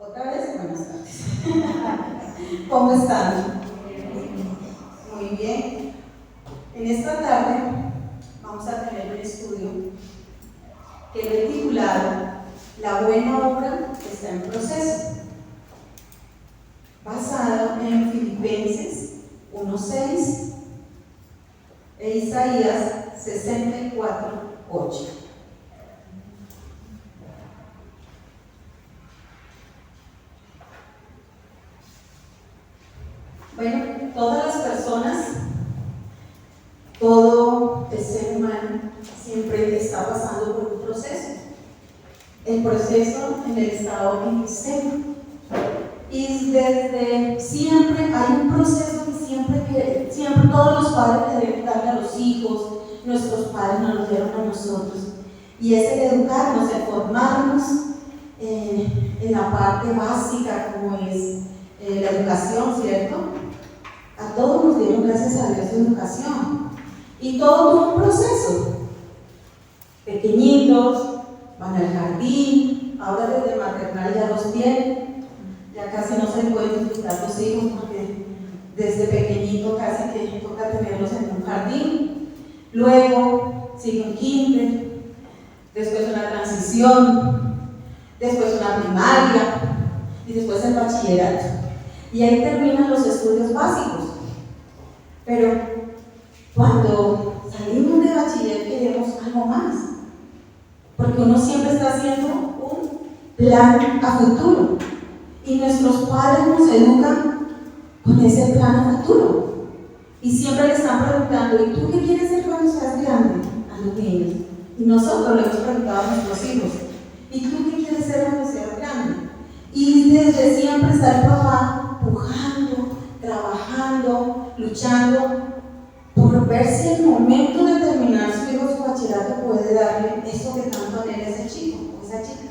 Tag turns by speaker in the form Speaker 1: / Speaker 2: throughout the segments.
Speaker 1: Otra vez, buenas tardes. ¿Cómo están? Muy bien. En esta tarde vamos a tener un estudio que lo he titulado La buena obra está en proceso, basado en Filipenses 1:6 e Isaías 64:8. Bueno, todas las personas, todo el ser humano siempre está pasando por un proceso. El proceso en el estado en que estemos. Y desde siempre hay un proceso que siempre todos los padres deben darle a los hijos, nuestros padres nos lo dieron a nosotros. Y es el educarnos, el formarnos en la parte básica como es la educación, ¿cierto? A todos nos dieron, gracias a Dios, educación. Y todo tuvo un proceso. Pequeñitos, van al jardín, ahora desde el maternal ya los tienen, ya casi no se pueden disfrutar los hijos porque desde pequeñito casi que toca tenerlos en un jardín. Luego sigue un kinder, después una transición, después una primaria y después el bachillerato. Y ahí terminan los estudios básicos. Pero cuando salimos de bachiller queremos algo más, porque uno siempre está haciendo un plan a futuro y nuestros padres nos educan con ese plan a futuro y siempre le están preguntando: ¿y tú qué quieres ser cuando seas grande? A los niños. Y nosotros le hemos preguntado a nuestros hijos: ¿y tú qué quieres ser cuando seas grande? Y desde siempre está el papá pujando, trabajando, luchando por ver si el momento de terminar su hijo su bachillerato puede darle eso que tanto anhela ese chico o esa chica.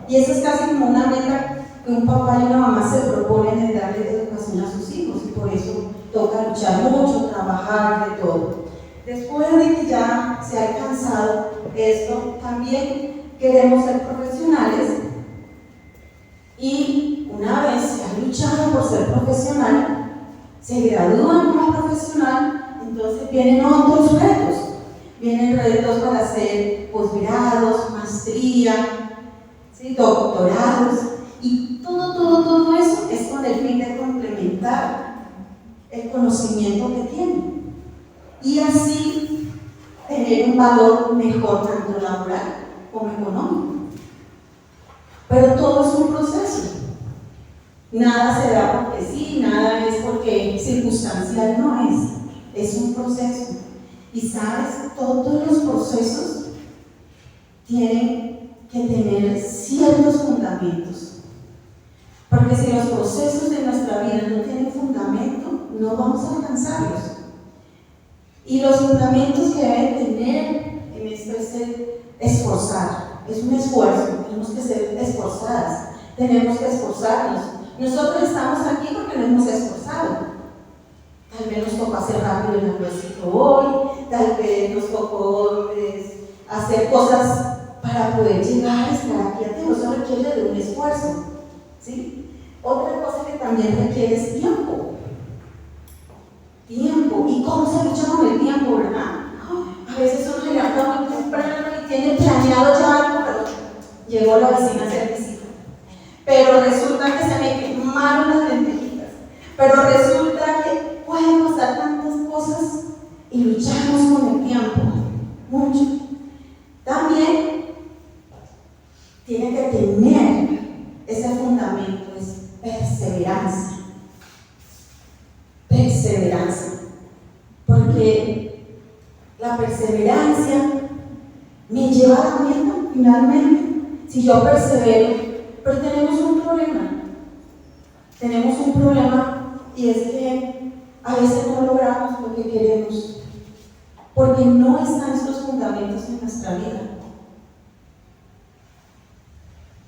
Speaker 1: Y eso es casi como una meta que un papá y una mamá se proponen de darle educación a sus hijos, y por eso toca luchar mucho, trabajar, de todo. Después de que ya se ha alcanzado esto, también queremos ser profesionales, y una vez se ha luchado por ser profesional, se gradúan como profesional. Entonces vienen otros retos, vienen retos para hacer posgrados, maestría, ¿sí? Doctorados, y todo eso es con el fin de complementar el conocimiento que tienen y así tener un valor mejor tanto laboral como económico. Pero todo es un proceso, nada se da porque sí, nada es porque circunstancial, no es un proceso. Y sabes, todos los procesos tienen que tener ciertos fundamentos, porque si los procesos de nuestra vida no tienen fundamento, no vamos a alcanzarlos. Y los fundamentos que deben tener en esto es el esforzar, es un esfuerzo, tenemos que ser esforzadas, tenemos que esforzarnos. Nosotros estamos aquí porque nos hemos esforzado. Tal vez nos tocó hacer rápido el almuercito hoy, tal vez nos tocó hacer cosas para poder llegar a estar aquí a tiempo. Eso requiere de un esfuerzo, ¿sí? Otra cosa que también requiere es tiempo. Tiempo. ¿Y cómo se lucha con el tiempo, verdad? A veces uno se levanta muy temprano y tiene planeado ya algo, pero llegó la vecina a hacer visita. Pero resulta que se me quemaron las lentejitas. Pero resulta que pueden pasar tantas cosas y luchamos con el tiempo mucho. También tiene que tener ese fundamento, es perseverancia. Perseverancia. Porque la perseverancia me lleva a la meta finalmente. Si yo persevero, pero tenemos un problema. Tenemos un problema, y es que a veces no logramos lo que queremos porque no están estos fundamentos en nuestra vida.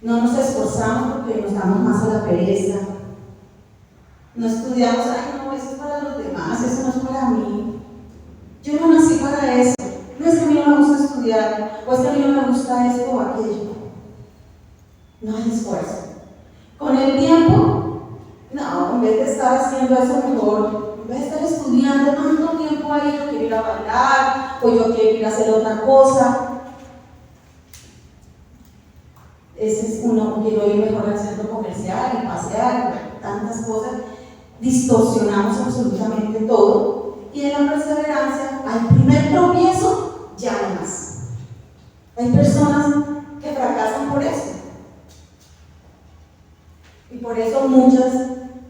Speaker 1: No nos esforzamos porque nos damos más a la pereza. No estudiamos: ay no, eso es para los demás, eso no es para mí. Yo no nací para eso. No es que a mí no me gusta estudiar, o es que a mí no me gusta esto o aquello. No hay esfuerzo. Con el tiempo, no, en vez de estar haciendo eso mejor, en vez de estar estudiando tanto tiempo ahí, yo quiero ir a bailar, o yo quiero ir a hacer otra cosa. Ese es uno, quiero ir mejor al centro comercial y pasear, tantas cosas. Distorsionamos absolutamente todo. Y en la perseverancia, al primer tropiezo, ya no más. Hay personas que fracasan por eso. Y por eso muchas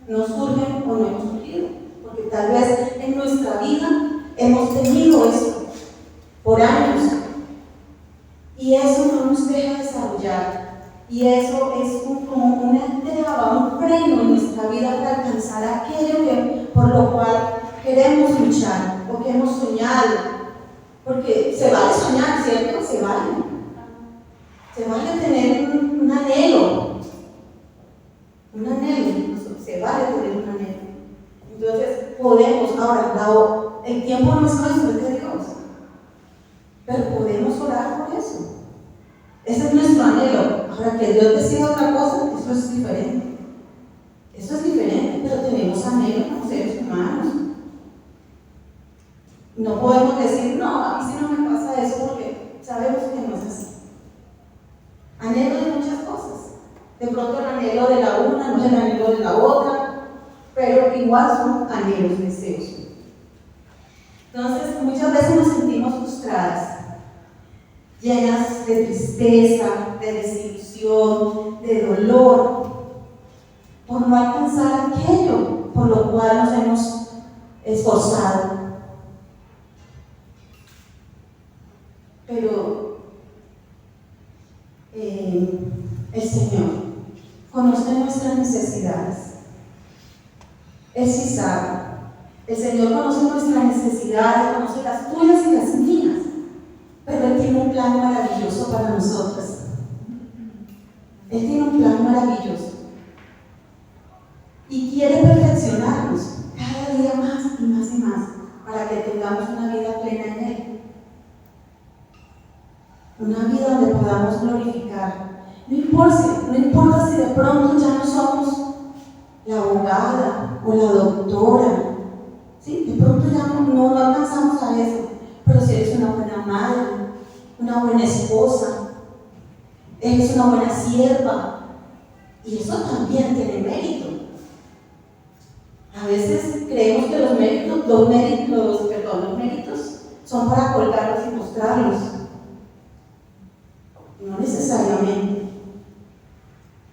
Speaker 1: no surgen o no hemos surgido. Porque tal vez en nuestra vida hemos tenido esto por años. Y eso no nos deja desarrollar. Y eso es como una traba, un freno en nuestra vida para alcanzar aquello por lo cual queremos luchar o que hemos soñado. Porque se vale soñar, ¿cierto? Se vale. Se vale tener un anhelo. Un anhelo. Se vale tener un anhelo. Entonces podemos, ahora, el tiempo no es nuestro, es de Dios. Pero podemos orar por eso. Ese es nuestro anhelo. Ahora, que Dios decida otra cosa, eso es diferente. Eso es diferente, pero tenemos anhelos como seres humanos. No podemos decir, no, a mí sí no me pasa eso porque sabemos que no es así. Anhelo de muchas cosas. De pronto el anhelo de la una no es el anhelo de la otra, pero igual son anhelos, deseos. Entonces, muchas veces nos sentimos frustradas, llenas de tristeza, de desilusión, de dolor, por no alcanzar aquello por lo cual nos hemos esforzado. Pero el Señor conoce nuestras necesidades. Él sí sabe. El Señor conoce nuestras necesidades, conoce las tuyas y las mías. Pero Él tiene un plan maravilloso para nosotros. Él tiene un plan maravilloso. Y quiere perfeccionarnos cada día más y más y más para que tengamos una vida plena en Él. Una vida donde podamos glorificar. No importa si de pronto ya no somos la abogada o la doctora. ¿Sí? De pronto ya no alcanzamos a eso. Pero si eres una buena madre, una buena esposa, eres una buena sierva, y eso también tiene mérito. A veces creemos que los méritos son para colgarlos y mostrarlos. No necesariamente.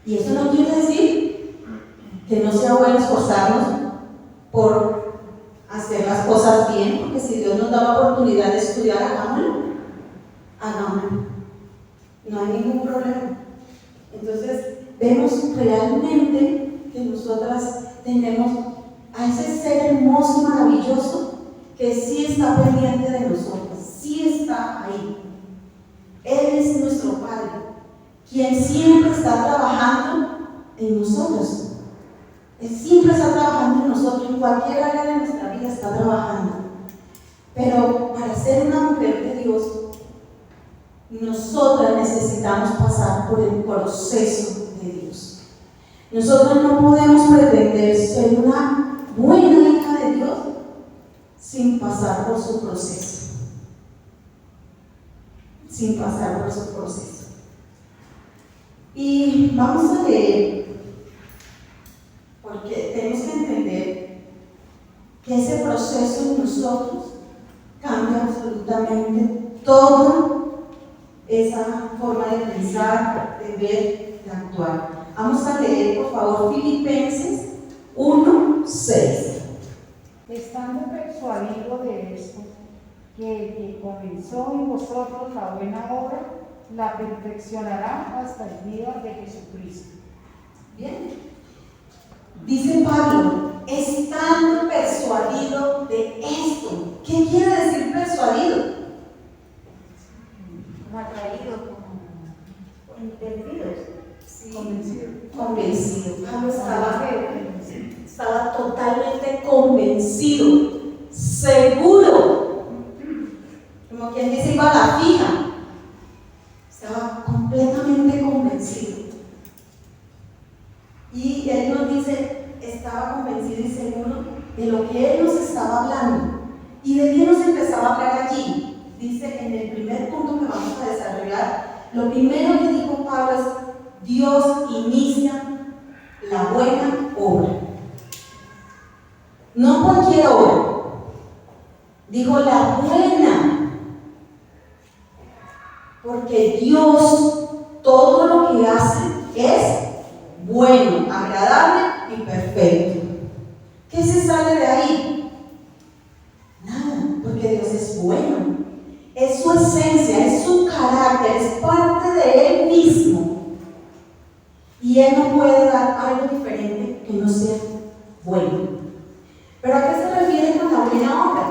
Speaker 1: Y eso no quiere decir que no sea bueno esforzarnos por hacer las cosas bien, porque si Dios nos da la oportunidad de estudiar, hagámoslo. No hay ningún problema. Entonces, vemos realmente que nosotras tenemos a ese ser hermoso y maravilloso que sí está pendiente de nosotros, sí está ahí. Él es nuestro Padre, quien siempre está trabajando en nosotros. Él siempre está trabajando en nosotros, en cualquier área de nuestra vida está trabajando. Pero para ser una mujer de Dios, nosotras necesitamos pasar por el proceso de Dios. Nosotros no podemos pretender ser una buena hija de Dios sin pasar por su proceso. Sin pasar por su proceso. Y vamos a leer, porque tenemos que entender que ese proceso en nosotros cambia absolutamente toda esa forma de pensar, de ver, de actuar. Vamos a leer, por favor, Filipenses 1:6.
Speaker 2: Estando persuadido de esto, que el que comenzó en vosotros la buena obra, la perfeccionará hasta el día de Jesucristo.
Speaker 1: Bien. Dice Pablo, estando persuadido de esto. ¿Qué quiere decir persuadido?
Speaker 3: Atraído, como entendido. Sí.
Speaker 1: Convencido. Pablo estaba totalmente convencido, seguro, como quien dice, iba a la fija. Estaba completamente convencido. Y él nos dice, estaba convencido y seguro de lo que él nos estaba hablando. ¿Y de qué nos empezaba a hablar allí? Dice en el primer punto que vamos a desarrollar, lo primero que dijo Pablo es, Dios inicia la buena obra. No cualquier obra. Dijo la buena. Porque Dios todo lo que hace es bueno, agradable y perfecto. ¿Qué se sale de ahí? Nada, porque Dios es bueno. Es su esencia, es su carácter, es parte de Él mismo. Y Él no puede dar algo diferente que no sea bueno. ¿Pero a qué se refiere con la buena obra?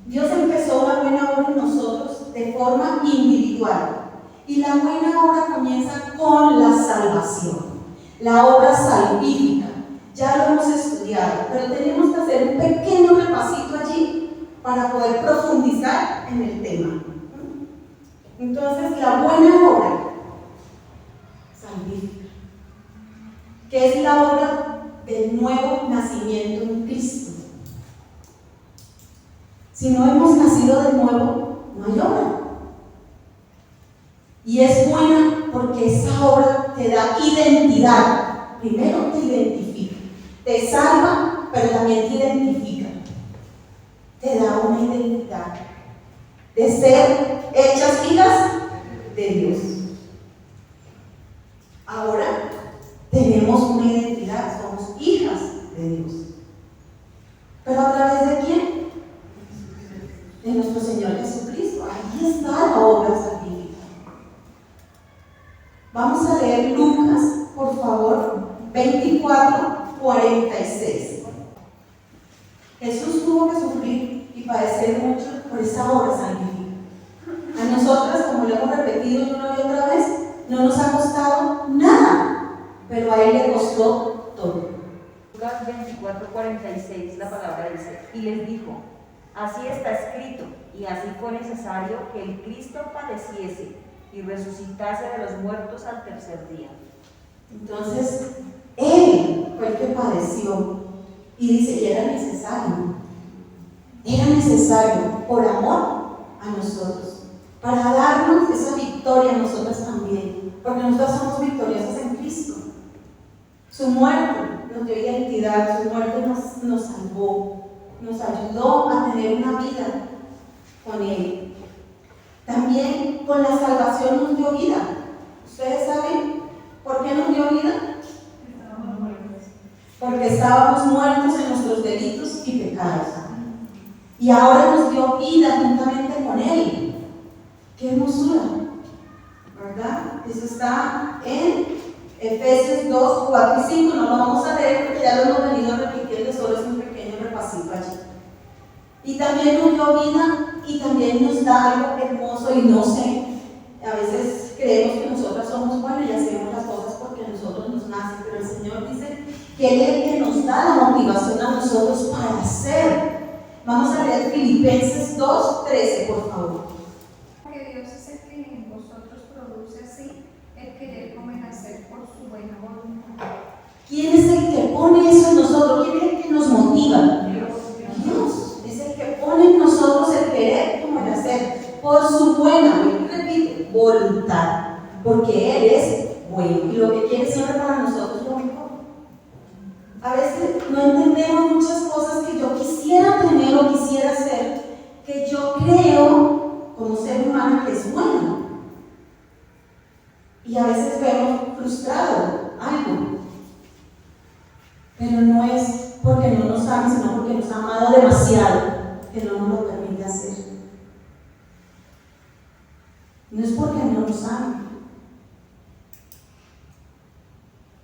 Speaker 1: Dios empezó una buena obra en nosotros de forma individual. Y la buena obra comienza con la salvación, la obra salvífica. Ya lo hemos estudiado, pero tenemos que hacer un pequeño repasito allí para poder profundizar en el tema. Entonces, la buena obra salvífica, que es la obra del nuevo nacimiento en Cristo. Si no hemos nacido de nuevo, no hay obra. Y es buena porque esa obra te da identidad. Primero te identifica, te salva, pero también te identifica. Te da una identidad de ser hechas hijas de Dios. Ahora tenemos una identidad, somos hijas de Dios. ¿Pero a través de quién? De nuestro Señor Jesucristo. Ahí está la obra salvífica. Vamos a leer Lucas, por favor, 24:46. Jesús tuvo que sufrir y padecer mucho por esa obra salvífica. A nosotras, como lo hemos repetido una y otra vez, no nos ha costado nada, pero a Él le costó todo.
Speaker 3: Lucas 24:46, la palabra dice, y les dijo, así está escrito, y así fue necesario que el Cristo padeciese y resucitase de los muertos al tercer día.
Speaker 1: Entonces, Él fue el que padeció y dice, y era necesario por amor a nosotros, para darnos esa victoria a nosotras también, porque nosotras somos victoriosas en Cristo. Su muerte nos dio identidad, su muerte nos salvó, nos ayudó a tener una vida con Él. También con la salvación nos dio vida. ¿Ustedes saben por qué nos dio vida? Porque estábamos muertos en nuestros delitos y pecados. Y ahora nos dio vida juntamente con Él. ¡Qué hermosura! ¿Verdad? Eso está en Efesios 2, 4 y 5. No lo vamos a leer porque ya lo hemos venido repitiendo, solo es un pequeño repasito allí. Y también nos dio vida y también nos da algo hermoso y no sé. A veces creemos que nosotras somos buenas y hacemos las cosas porque a nosotros nos nace, pero el Señor dice que Él es el que nos da la motivación a nosotros para hacer. Vamos a leer Filipenses 2:13, por favor.
Speaker 4: Que Dios es el que en vosotros produce así el querer como el hacer por su buena voluntad.
Speaker 1: ¿Quién es el que pone eso en nosotros? ¿Quién es el que nos motiva? Dios es el que pone en nosotros el querer como el hacer por su buena, repite, voluntad, porque Él es bueno y lo que quiere siempre para nosotros es lo mejor. A veces no entendemos muchas cosas que yo quisiera tener o quisiera hacer, que yo creo como ser humano que es bueno. Y a veces vemos frustrado algo, pero no es porque no nos ama, sino porque nos ha amado demasiado que no nos lo permite hacer. No es porque no nos ama,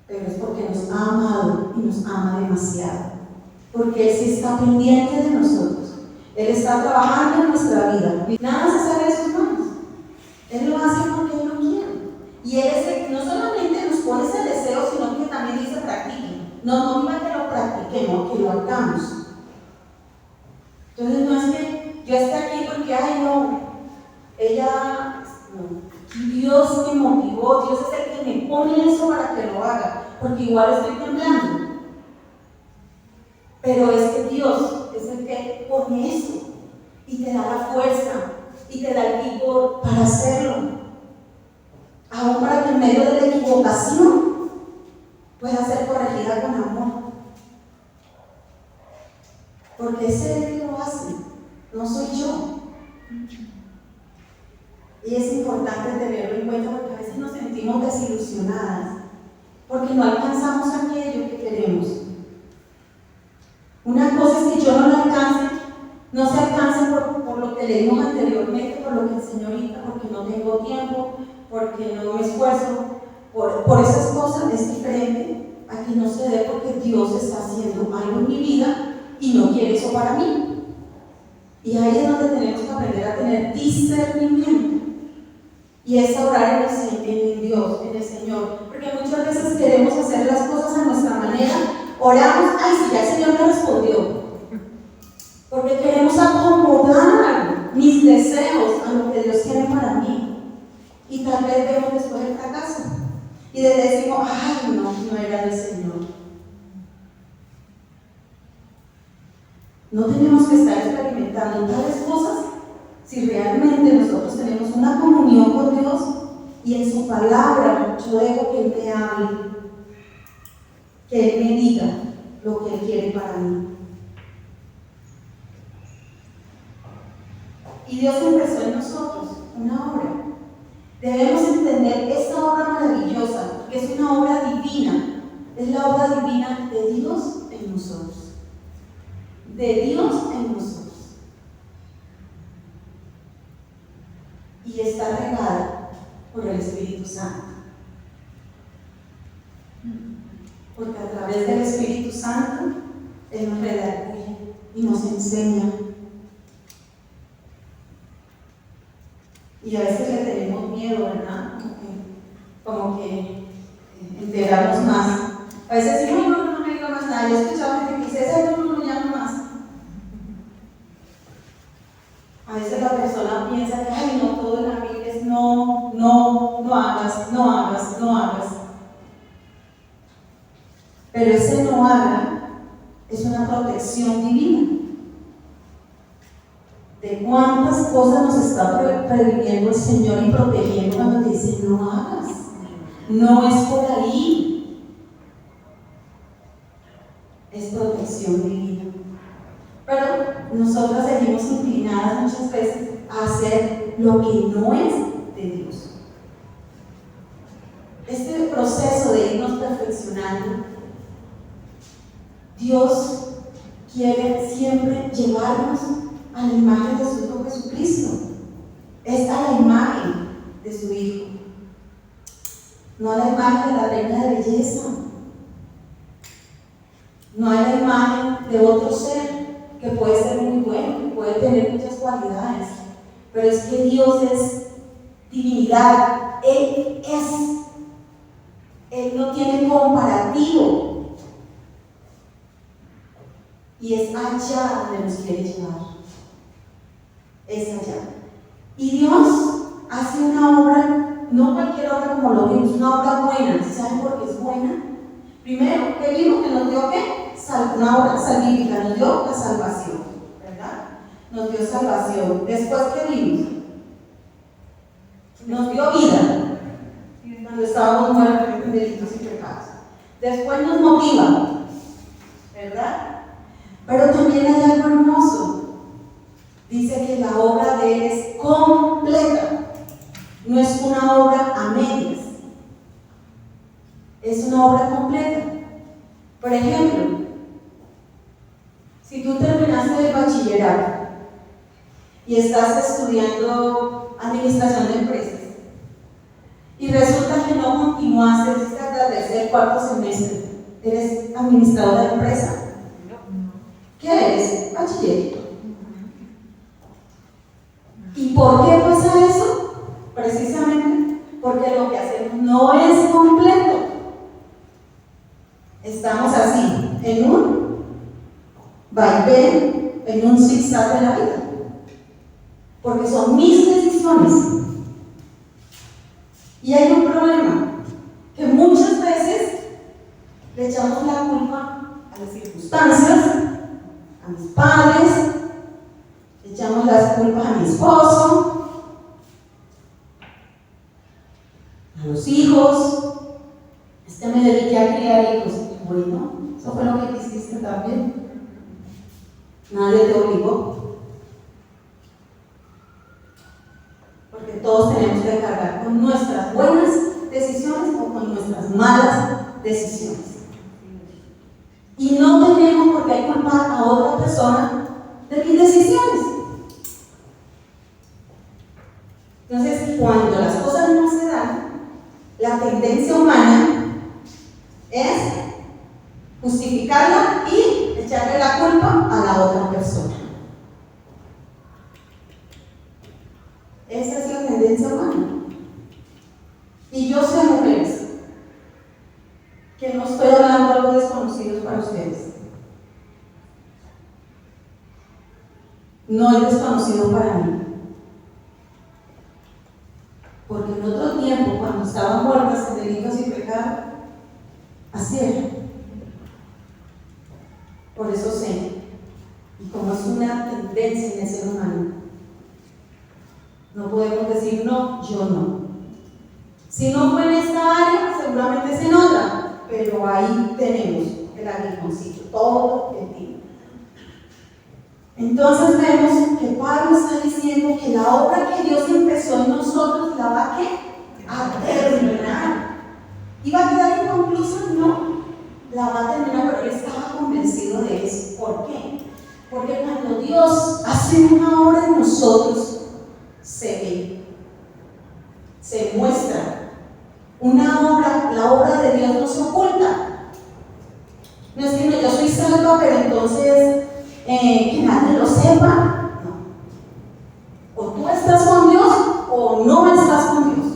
Speaker 1: pero es porque nos ha amado y nos ama demasiado, porque Él sí está pendiente de nosotros. Él está trabajando en nuestra vida. Nada se sale de sus manos. Él lo hace porque Él lo quiere. Y Él es el que no solamente nos pone ese deseo, sino que también dice practiquen. No diga que lo practiquemos, que lo hagamos. Entonces no es que yo esté aquí porque, ay no, ella, no. Dios me motivó, Dios es el que me pone eso para que lo haga. porque igual estoy temblando. Pero es que Dios es el que pone eso y te da la fuerza y te da el vigor para hacerlo. Aún para que en medio de la equivocación pueda ser corregida con amor. Porque es Él el que lo hace, no soy yo. Y es importante tenerlo en cuenta porque a veces nos sentimos desilusionadas porque no alcanzamos aquello que queremos. Una cosa es que yo no la alcance, no se alcance por lo que leímos anteriormente, por lo que enseñó ahorita, porque no tengo tiempo, porque no me esfuerzo, por esas cosas es diferente. Aquí no se dé porque Dios está haciendo algo en mi vida y no quiere eso para mí. Y ahí es donde tenemos que aprender a tener discernimiento. Y es orar en Dios, en el Señor. Porque muchas veces queremos hacer las cosas a nuestra manera. Oramos, ay, si ya el Señor me respondió. Porque queremos acomodar mis deseos a lo que Dios tiene para mí. Y tal vez vemos después el fracaso. Y decimos, ay, no era del Señor. No tenemos que estar experimentando tales cosas si realmente nosotros tenemos una comunión con Dios y en su palabra yo dejo que Él me hable, que Él me diga lo que Él quiere para mí. Y Dios empezó en nosotros una obra. Debemos entender esta obra maravillosa, que es una obra divina, es la obra divina de Dios en nosotros. De Dios en nosotros. Y está regada por el Espíritu Santo. Porque a través del Espíritu Santo Él nos redarguye y nos enseña. Y a veces le tenemos miedo, ¿verdad? Como que enterarnos más. A veces decimos, no me diga más nada. Yo he escuchado gente que dice, no llamo más. A veces la persona piensa que, ay, no, todo en la vida es no hagas. Pero ese no haga es una protección divina. De cuántas cosas nos está previniendo el Señor y protegiendo cuando te dice no hagas. No es por ahí. Es protección divina. Pero nosotras seguimos inclinadas muchas veces a hacer lo que no es de Dios. Este proceso de irnos perfeccionando, Dios quiere siempre llevarnos a la imagen de su Hijo Jesucristo. Es a la imagen de su Hijo, no a la imagen de la reina de belleza, no a la imagen de otro ser que puede ser muy bueno, que puede tener muchas cualidades, pero es que Dios es divinidad, Él no tiene comparativo y es allá donde nos quiere llevar, es allá. Y Dios hace una obra, no cualquier obra como lo vimos, una obra buena. ¿Saben por qué es buena? Primero, ¿qué vimos? Que nos dio ¿qué? Una obra salvífica, nos dio la salvación, ¿verdad? Nos dio salvación. Después, ¿qué vimos? Nos dio vida cuando estábamos muertos en delitos y pecados. Después nos motiva, ¿verdad? Pero también hay algo hermoso. Dice que la obra de Él es completa. No es una obra a medias. Es una obra completa. Por ejemplo, si tú terminaste el bachillerato y estás estudiando administración de empresas y resulta que no continuaste hasta el tercer, cuarto semestre, ¿eres administrador de empresa? ¿Qué eres? Bachiller. ¿Y por qué pasa eso? Precisamente porque lo que hacemos no es completo. Estamos así, en un vaivén, en un zigzag de la vida. Porque son mis decisiones. Y hay un problema, que muchas veces echamos la culpa a las circunstancias, a mis padres, echamos las culpas a mi esposo, a los hijos. Es que me dediqué a criar hijos. Bueno, eso fue lo que quisiste también. Nadie te obligó. Porque todos tenemos que cargar con nuestras buenas decisiones o con nuestras malas decisiones. Y no tenemos por qué culpar a otra persona de mis decisiones. Entonces, cuando las cosas no se dan, la tendencia humana es justificarla y echarle la culpa a la otra persona. Esa es la tendencia humana. Y yo sé, mujeres, que no estoy hablando algo desconocido para ustedes. No es desconocido para mí. Porque en otro tiempo, cuando estaban muertas en delitos y pecados, así era. Por eso sé. Y como es una tendencia en el ser humano, no podemos decir no, yo no. Si no fue en esta área, seguramente es en otra, pero ahí tenemos el aguijoncito todo el tiempo. Entonces vemos que Pablo está diciendo que la obra que Dios empezó en nosotros la va a terminar. ¿Iba a quedar inconclusa? No, la va a terminar, pero él estaba convencido de eso. ¿Por qué? Porque cuando Dios hace una obra en nosotros, se ve, se muestra. Una obra, la obra de Dios no se oculta. No es que no, yo soy salva, pero entonces que nadie lo sepa. No. O tú estás con Dios o no estás con Dios.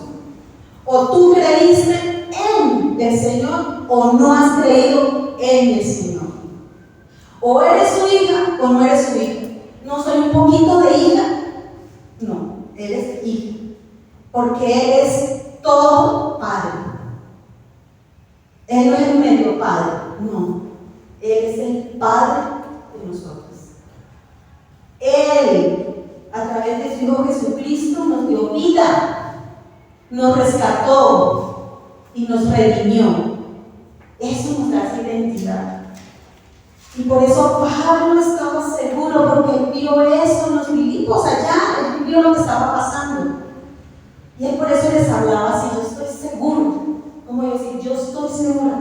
Speaker 1: O tú creíste en el Señor o no has creído en el Señor. O eres su hija o no eres su hija. No soy un poquito de hija. No, eres hija. Porque Él es todo Padre. Él no es el medio Padre, no. Él es el Padre de nosotros. Él, a través de su Hijo Jesucristo, nos dio vida, nos rescató y nos redimió. Eso nos da esa identidad. Y por eso Pablo estaba seguro, porque él vio eso en los Filipos allá, él vio lo que estaba pasando. Y él por eso les hablaba así: yo estoy seguro, como decir, yo estoy segura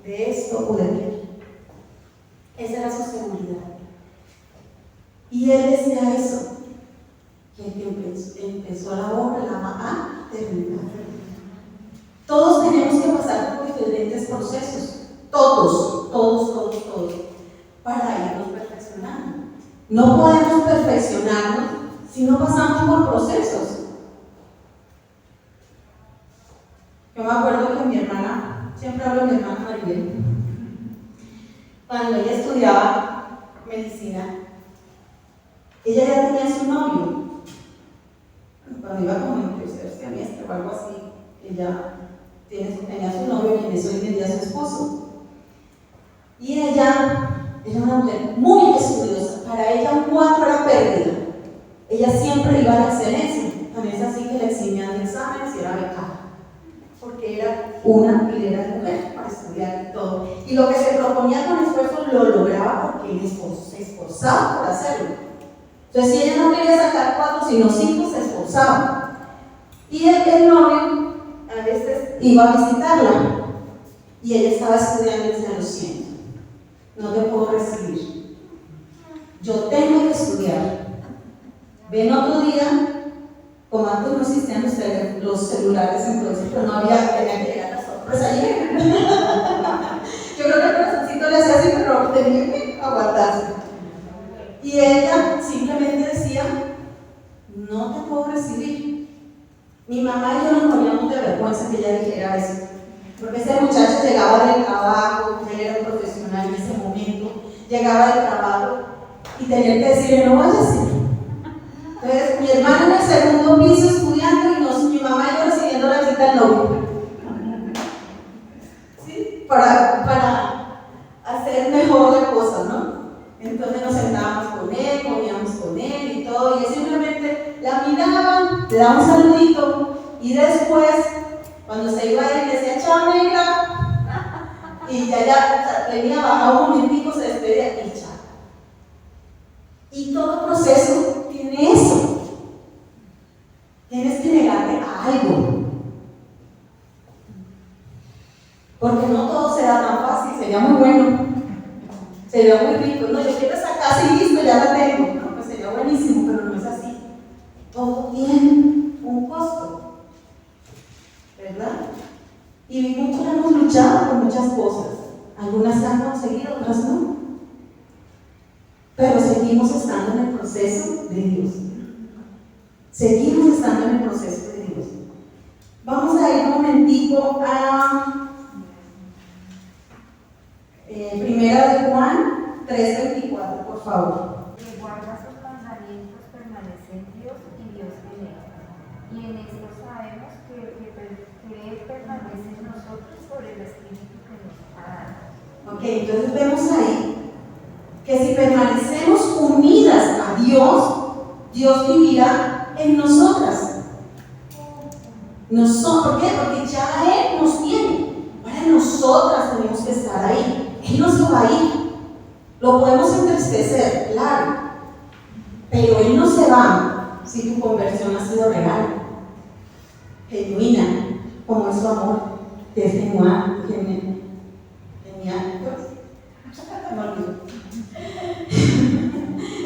Speaker 1: de esto o de aquello. Esa era su seguridad. Y él decía eso, que el que empezó la obra la va a terminar. Todos tenemos que pasar por diferentes procesos, todos, para irnos perfeccionando. No podemos perfeccionarnos si no pasamos por procesos. Yo me acuerdo que mi hermana, siempre hablo de mi hermana Maribel, cuando ella estudiaba medicina, ella ya tenía su novio. Cuando iba como en tercer semestre o algo así, ella tenía su novio, quien es hoy en día su esposo. Y ella era una mujer muy estudiosa. Para ella un 4 era pérdida. Ella siempre iba a la excelencia. Tan es así que le eximían de exámenes y era becada. Porque era una pilera de mujer para estudiar y todo. Y lo que se proponía con esfuerzo lo lograba porque él se esforzaba por hacerlo. Entonces, si ella no quería sacar 4 sino 5, se esforzaba. Y el novio a veces iba a visitarla. Y ella estaba estudiando y decía: lo siento, no te puedo recibir. Yo tengo que estudiar. Ven otro día. Como antes no existían los celulares, entonces, pero no había, tenía que llegar a las sorpresas ayer. Yo creo que el corazoncito le hacía así, pero tenía que aguantarse. Y ella simplemente decía: no te puedo recibir. Mi mamá y yo nos moríamos de vergüenza que ella dijera eso. Porque ese muchacho llegaba del trabajo, él era un profesional en ese momento, llegaba del trabajo y tenía que decirle: no vayas así. Entonces, mi hermano en el segundo piso estudiando y mi mamá y yo recibiendo la visita del novio. ¿Sí? para hacer mejor la cosa, ¿no? Entonces nos sentábamos con él, comíamos con él y todo, y él simplemente la miraba, le daba un saludito, y después, cuando se iba él, decía, chao negra, y ya venía, bajaba un momentico, se despedía y chao. Y todo proceso tiene eso. Tienes que negarle a algo. Porque no todo será tan fácil, sería muy bueno. Sería muy rico. No, yo quiero esa casa y listo, ya la tengo. No, pues sería buenísimo, pero no es así. Todo tiene un costo. ¿Verdad? Y muchos hemos luchado por muchas cosas. Algunas se han conseguido, otras no. Pero seguimos estando en el proceso de Dios. Seguimos estando en el proceso de Dios. Vamos a ir un momentico a Primera de Juan 3:24, por favor.
Speaker 5: Que guarda sus mandamientos permanece en Dios y Dios en él. Y en esto sabemos que Él permanece en nosotros por el Espíritu que nos ha dado.
Speaker 1: Ok, entonces vemos ahí que si permanecemos unidas a Dios, Dios vivirá en nosotras. ¿Por qué? Porque ya Él nos tiene. Ahora nosotras tenemos que estar ahí. Él no se va a ir. Lo podemos entristecer, claro. Pero Él no se va si tu conversión ha sido real, genuina, como es su amor, que es genial.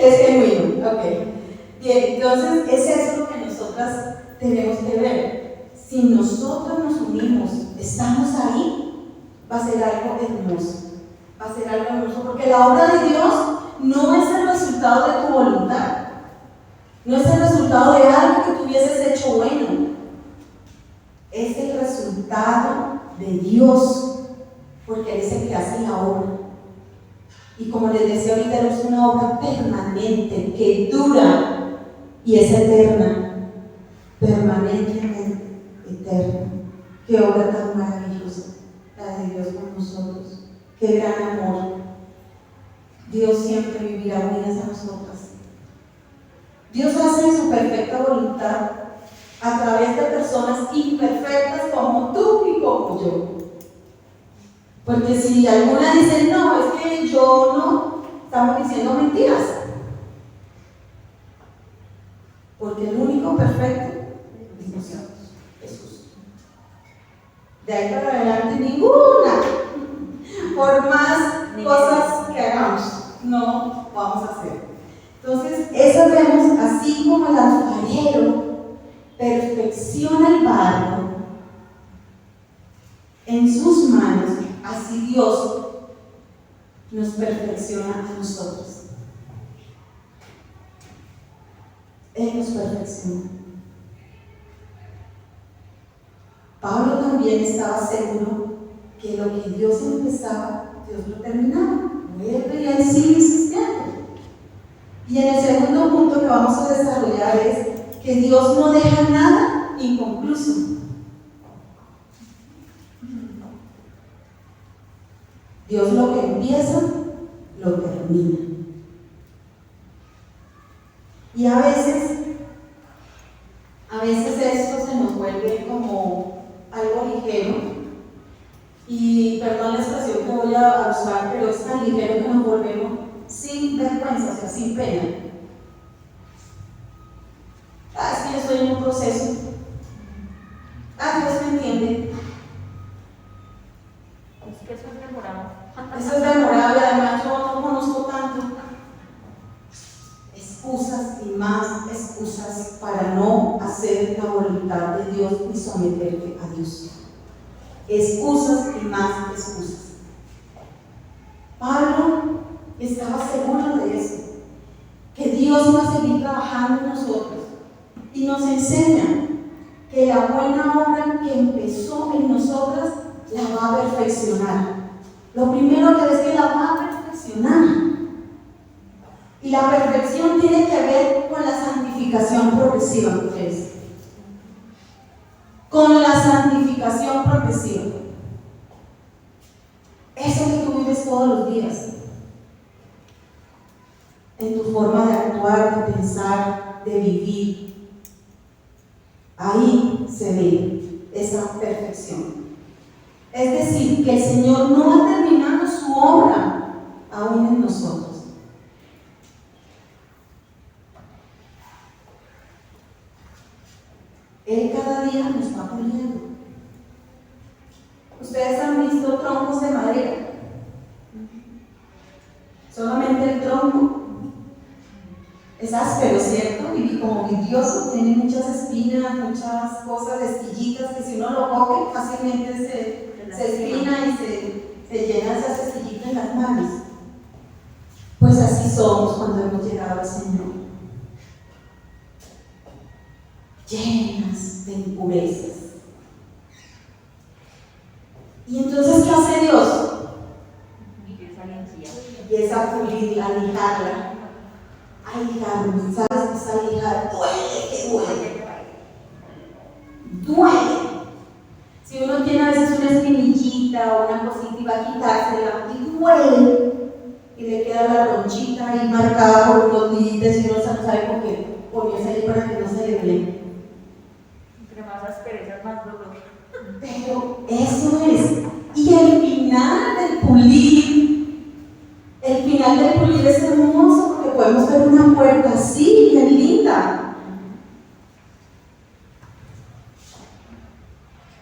Speaker 1: Es genuino, ok. Bien, entonces es eso lo que nosotras tenemos que ver. Si nosotros nos unimos, estamos ahí, va a ser algo hermoso. Va a ser algo hermoso, porque la obra de Dios no es el resultado de tu voluntad, no es el resultado de algo que tú hubieses hecho bueno, es el resultado de Dios, porque Él es el que hace la obra. Y como les decía ahorita, es una obra permanente, que dura y es eterna, permanentemente eterna. Qué obra tan maravillosa la de Dios con nosotros. Qué gran amor. Dios siempre vivirá unidas a nosotras. Dios hace su perfecta voluntad a través de personas imperfectas como tú y como yo. Porque si alguna dice, no, es que yo no, estamos diciendo mentiras. Porque el único perfecto es Dios, Jesús. De ahí para adelante ninguna. Por más cosas que hagamos, no vamos a hacer. Entonces, eso vemos, así como el alfarero perfecciona el barro en sus manos, así Dios nos perfecciona a nosotros. Él nos perfecciona. Pablo también estaba seguro que lo que Dios empezaba, Dios lo terminaba. Y él sigue insistiendo. Y en el segundo punto que vamos a desarrollar es que Dios no deja nada inconcluso. Dios lo que empieza, lo termina. Y a veces esto se nos vuelve como algo ligero. Y perdón la expresión que voy a usar, pero es tan ligero que nos volvemos sin vergüenza, o sea, sin pena. Es que yo estoy en un proceso. Dios me entiende.
Speaker 3: Es que eso es demorado.
Speaker 1: Eso es demorado y además yo no conozco tanto. Excusas y más excusas para no hacer la voluntad de Dios y someterte a Dios. Excusas y más excusas. Pablo estaba seguro de eso, que Dios va a seguir trabajando en nosotros y nos enseña que la buena obra que empezó en nosotras la va a perfeccionar. Lo primero que es que la va a perfeccionar. Y la perfección tiene que ver con la santificación progresiva, mujeres. Con la santificación progresiva. haces todos los días. En tu forma de actuar, de pensar, de vivir. Ahí se ve esa perfección. Es decir, que el Señor no ha terminado su obra aún en nosotros. Él cada día nos va puliendo. Ustedes han visto troncos de madera. Solamente el tronco es áspero, ¿cierto? Y como vidrioso, tiene muchas espinas, muchas cosas, esquillitas que si uno lo coge fácilmente se espina y se llena esas esquillitas en las manos. Pues así somos cuando hemos llegado al Señor. Llenas de impurezas. Y entonces, ¿qué hace Dios? Empieza a pulirla, a lijarla. A lijarla, ¿sabes qué es a lijar? Duele, que duele. Duele. Si uno tiene a veces una espinillita o una cosita y va a quitársela y duele. Y le queda la ronchita ahí marcada por unos días y uno no sabe por qué ponerse ahí para que no se le vea.
Speaker 3: Entre más asperezas, más dolor.
Speaker 1: Pero eso es. Y el final del pulir es hermoso porque podemos ver una puerta así, bien linda.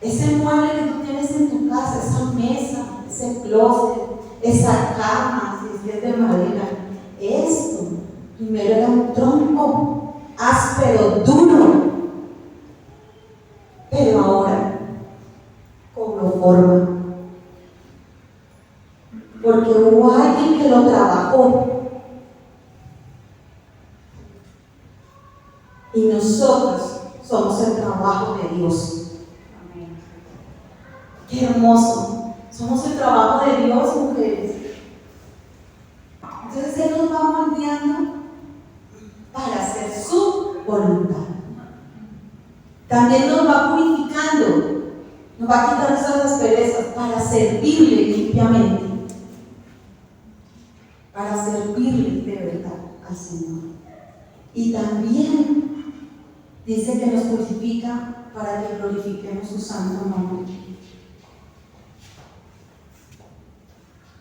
Speaker 1: Ese mueble que tú tienes en tu casa, esa mesa, ese closet, esa cama, si es de madera, esto primero era un tronco áspero, duro, pero ahora cobró forma. Porque hubo alguien que lo trabajó. Y nosotros somos el trabajo de Dios.
Speaker 3: Amén.
Speaker 1: Qué hermoso. Somos el trabajo de Dios, mujeres. Entonces Él nos va moldeando para hacer su voluntad. También nos va purificando. Nos va quitando esas asperezas para servirle limpiamente. Para servirle de verdad al Señor. Y también dice que nos purifica para que glorifiquemos su santo nombre.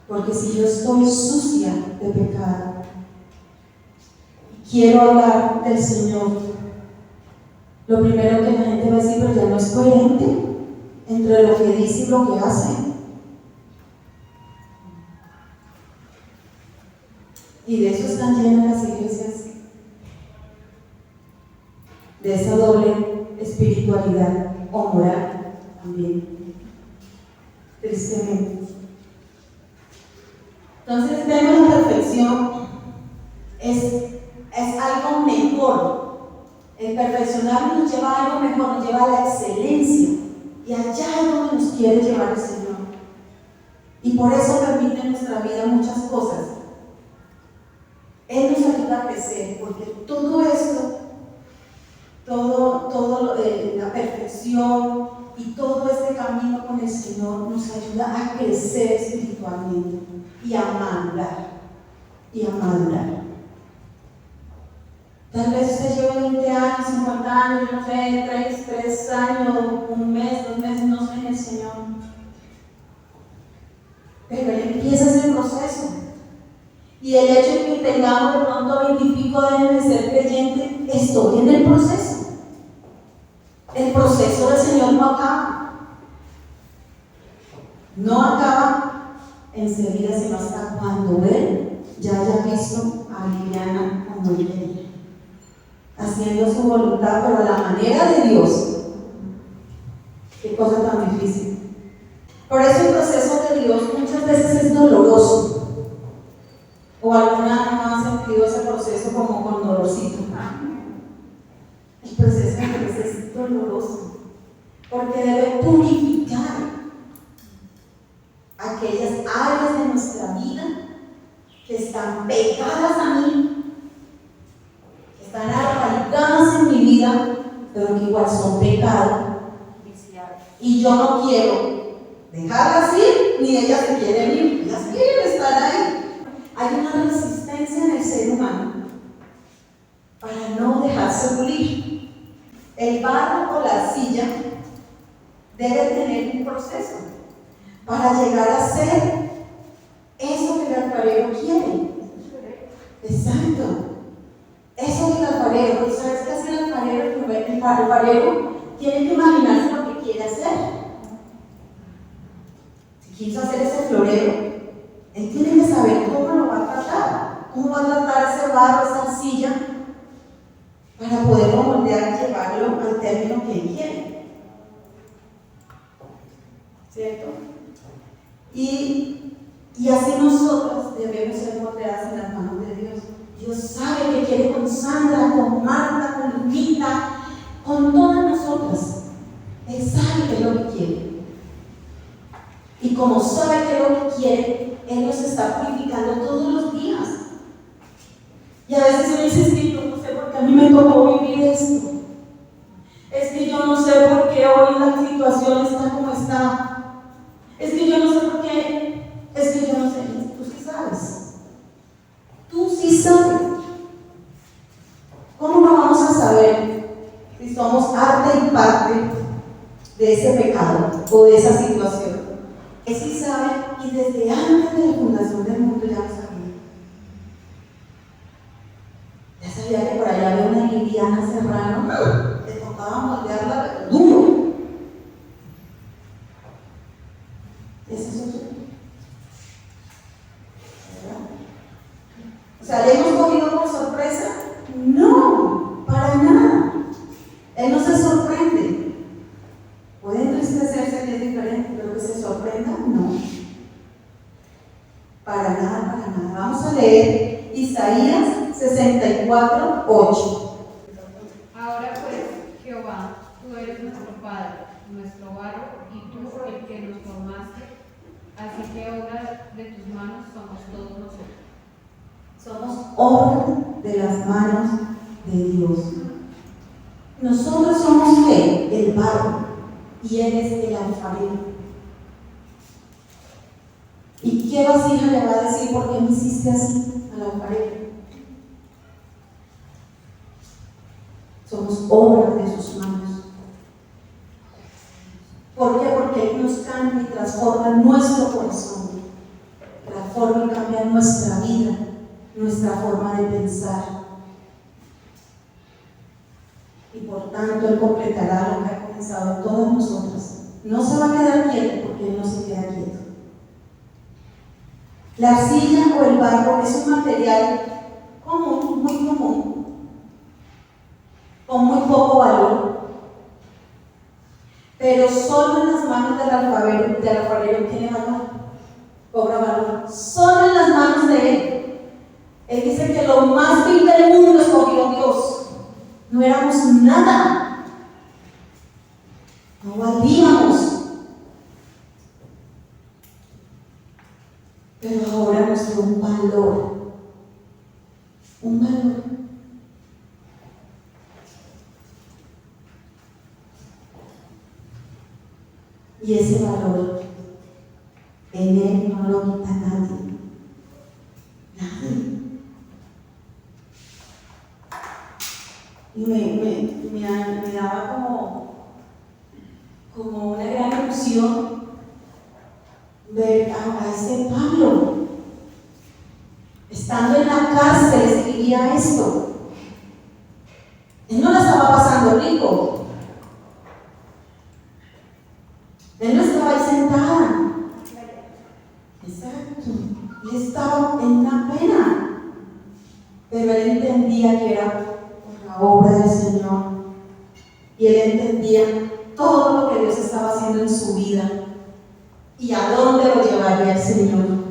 Speaker 1: Porque si yo estoy sucia de pecado, quiero hablar del Señor, lo primero que la gente va a decir, pero ya no es coherente entre lo que dice y lo que hace. Y de eso están llenas las iglesias, de esa doble espiritualidad o moral también, tristemente. Entonces vemos la perfección es algo mejor. El perfeccionar nos lleva a algo mejor, nos lleva a la excelencia, y allá es donde nos quiere llevar el Señor. Y por eso permite en nuestra vida muchas cosas. Él nos ayuda a crecer, porque todo esto, la perfección y todo este camino con el Señor nos ayuda a crecer espiritualmente y a madurar. Tal vez usted lleva 20 años, 50 años, no sé, 3 años, un mes, 2 meses, no sé, en el Señor. Pero Él empieza ese proceso. Y el hecho de que tengamos de pronto 20 y pico de años de ser creyente, estoy en el proceso. El proceso del Señor no acaba. No acaba enseguida, sino hasta cuando Él ya haya visto a Liliana como Liliana, haciendo su voluntad, pero a la manera de Dios. Qué cosa tan difícil. Por eso el proceso de Dios muchas veces es doloroso. O alguna no ha sentido ese proceso como con dolorcito. El proceso de Dios es doloroso, porque debe purificar aquellas áreas de nuestra vida que están pegadas a mí, que están arraigadas en mi vida, pero que igual son pecado. Y yo no quiero dejarlas ir, ni ellas se quieren ir, ellas quieren estar ahí. Hay una resistencia en el ser humano para no dejarse pulir. El barro o la arcilla debe tener un proceso para llegar a ser eso que el alfarero quiere. Exacto. Eso es el alfarero. ¿Tú sabes qué hace el alfarero? El alfarero tiene que imaginarse lo que quiere hacer. Si quiso hacer ese florero, él tiene que saber cómo lo va a tratar. Cómo va a tratar ese barro, esa arcilla, para poderlo moldear y llevarlo al término que él quiere. ¿Cierto? Y así nosotros debemos ser moldeadas en las manos de Dios. Dios sabe que quiere con Sandra, con Marta, con Lupita, con todas nosotras. Él sabe qué es lo que quiere. Y como sabe qué es lo que quiere, Él nos está purificando todos los días. Y a veces uno dice, es que yo no sé por qué a mí me tocó vivir esto. Es que yo no sé por qué hoy la situación está como está. Es que yo no sé por qué. Es que yo no sé. Tú sí sabes. Tú sí sabes. ¿Cómo no vamos a saber si somos arte y parte de ese pecado o de esa situación? Él sí sabe y desde antes de la fundación del mundo ya lo sabía. Ya sabía que por allá había una Liliana Serrano, le tocaba moldearla pero duro. Ese es otro. ¿Verdad? O sea, ¿le hemos cogido por sorpresa? No, para nada. Él no se sorprende. Puede entristecerse que es diferente, pero que se sorprenda, no. Para nada, para nada. Vamos a leer Isaías 64:8.
Speaker 6: Ahora pues, Jehová, tú eres nuestro Padre, nuestro barro, y tú el que nos formaste, así que obra de tus manos somos todos nosotros.
Speaker 1: Somos obra de las manos de Dios. Nosotros somos ¿qué? El barro, y Él es el alfarero. ¿Y qué vasija le va a decir por qué me hiciste así al alfarero? Somos obra de sus manos. ¿Por qué? Porque Él nos cambia y transforma nuestro corazón, transforma y cambia nuestra vida, nuestra forma de pensar. Y por tanto Él completará lo que ha comenzado en todas nosotras. No se va a quedar quieto porque Él no se queda quieto. La arcilla o el barro es un material común, muy común, con muy poco valor, pero solo en las manos del alfarero tiene valor, cobra valor, solo en las manos de Él. Él dice que lo más vil del mundo escogió Dios, no éramos nada, no valíamos, pero ahora nos dio un valor, un valor. Y ese valor en Él no lo quita nadie. Nadie. Y me daba como una gran emoción ver a ese Pablo. Estando en la cárcel escribía esto. Él no la estaba pasando rico. Él no estaba ahí sentada. Exacto. Él estaba en una pena. Pero él entendía que era por la obra del Señor. Y él entendía todo lo que Dios estaba haciendo en su vida. Y a dónde lo llevaría el Señor.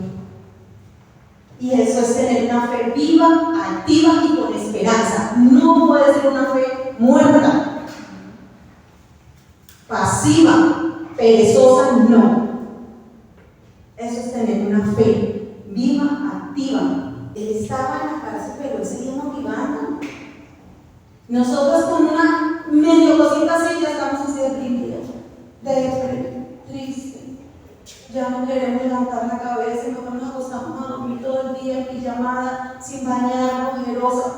Speaker 1: Y eso es tener una fe viva, activa y con esperanza. No puede ser una fe muerta, pasiva, perezosa, no. Eso es tener una fe viva, activa. Él estaba en la cárcel, pero él seguía motivando. Nosotros con una medio cosita así ya estamos así deprimidos, triste. Ya no queremos levantar la cabeza, mejor nos acostamos a dormir todo el día en pijamada, sin bañar, ojerosa.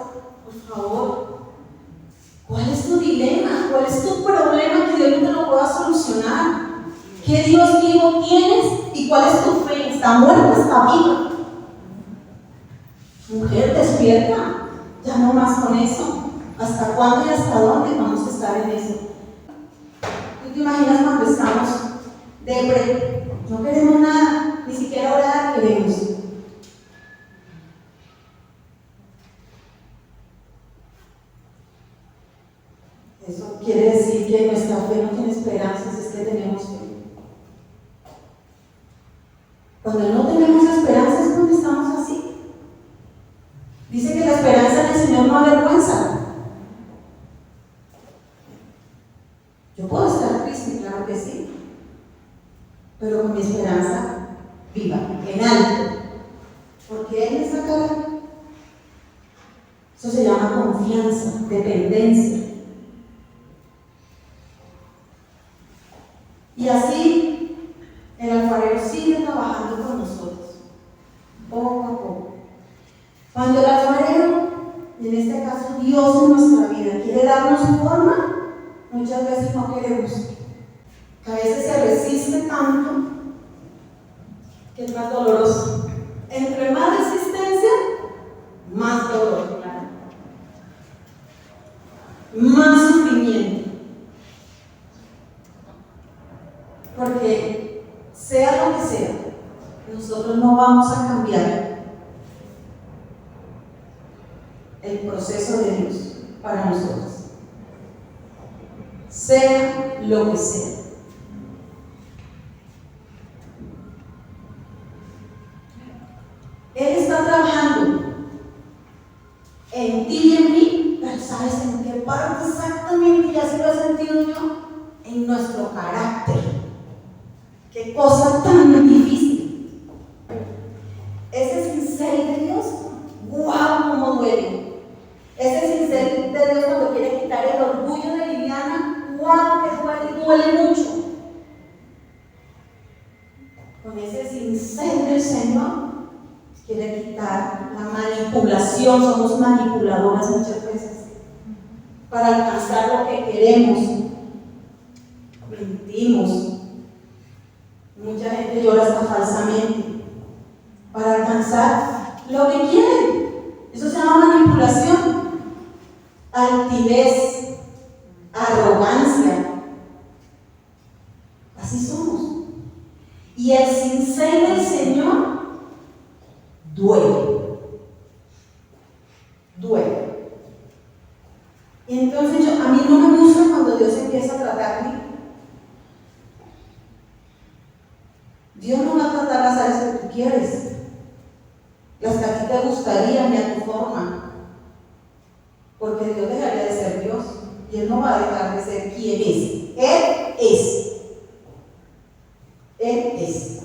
Speaker 1: Por favor, ¿cuál es tu dilema? ¿Cuál es tu problema que Dios no te lo pueda solucionar? ¿Qué Dios vivo tienes y cuál es tu fe? ¿Está muerta o está viva? Mujer, despierta. Ya no más con eso. ¿Hasta cuándo y hasta dónde vamos a estar en eso? ¿Tú te imaginas cuando estamos de no queremos nada, ni siquiera orar queremos? Eso quiere decir que nuestra fe no tiene esperanzas, es que tenemos fe. Cuando no tenemos esperanza es cuando estamos así. Dice que la esperanza en el Señor no avergüenza. Yo puedo estar triste, claro que sí, pero con mi esperanza viva, en alto, porque Él me sacará. Eso se llama confianza, dependencia. Y así el alfarero sigue trabajando con nosotros, poco a poco. Cuando el alfarero, en este caso Dios en nuestra vida, quiere darnos forma, muchas veces no queremos. Que a veces se resiste tanto que es más doloroso. Entre más resistencia, más dolor, más sufrimiento. Porque sea lo que sea, nosotros no vamos a cambiar el proceso de Dios para nosotros. Sea lo que sea. Él está trabajando en ti y en mí, pero ¿sabes en qué parte exactamente? Ya se lo he sentido yo, en nuestro carácter. Qué cosa tan difícil. Ese cincel de Dios, ¡guau! Cómo duele. Ese cincel de Dios cuando quiere quitar el orgullo de Liliana, ¡guau! Que duele mucho. Con ese cincel del Señor quiere quitar la manipulación. Somos manipuladoras muchas veces para alcanzar lo que queremos. Mentimos. Mucha gente llora hasta falsamente para alcanzar lo que quieren. Eso se llama manipulación, altivez, arrogancia. Así somos. Y el cincel del Señor duele. Duele. Y entonces a mí no me gusta cuando Dios empieza a tratarme. Dios no va a tratar las áreas que tú quieres, las que a ti te gustarían y a tu forma, porque Dios dejaría de ser Dios y Él no va a dejar de ser quien es. Él es. Él es.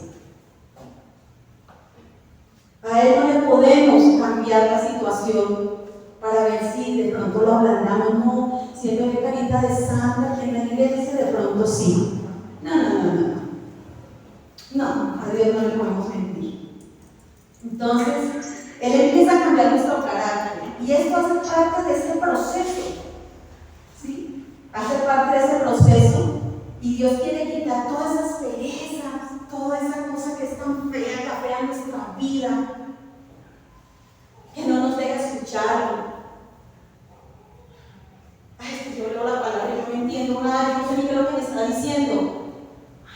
Speaker 1: A Él no le podemos cambiar la situación para ver si de pronto lo ablandamos. No, siempre ve carita de santa aquí en la iglesia, de pronto sí. No. No, a Dios no le podemos mentir. Entonces, Él empieza a cambiar nuestro carácter. Y esto hace parte de ese proceso. ¿Sí? Hace parte de ese proceso. Y Dios quiere quitar todas esas perezas, toda esa cosa que es tan fea, que afea nuestra vida, que no nos deja escucharlo. Ay, es que yo leo la palabra y no entiendo nada, yo no sé ni qué es lo que me está diciendo.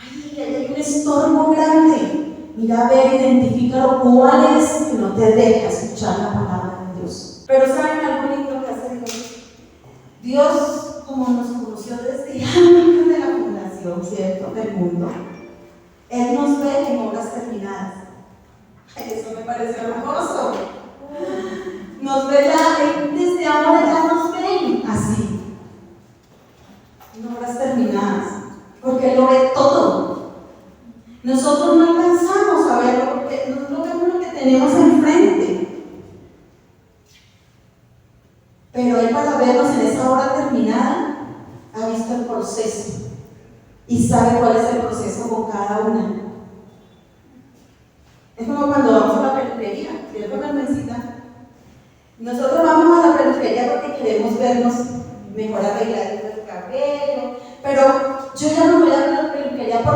Speaker 1: Ay, hay un estorbo grande. Mira, a ver, identifícalo, cuál es que no te deja escuchar la palabra de Dios. Pero ¿saben algo lindo que hace Dios? Dios, como nos conoció desde antes de la fundación, ¿cierto?, del mundo, Él nos ve en obras terminadas. Ay, eso me parece hermoso. Nos ve ya, desde ahora ya nos ven así, en obras terminadas, porque Él lo ve todo. Nosotros no alcanzamos a verlo porque nosotros vemos lo que tenemos enfrente. Pero Él, para vernos en esa obra terminada, ha visto el proceso y sabe cuál es el proceso con cada una.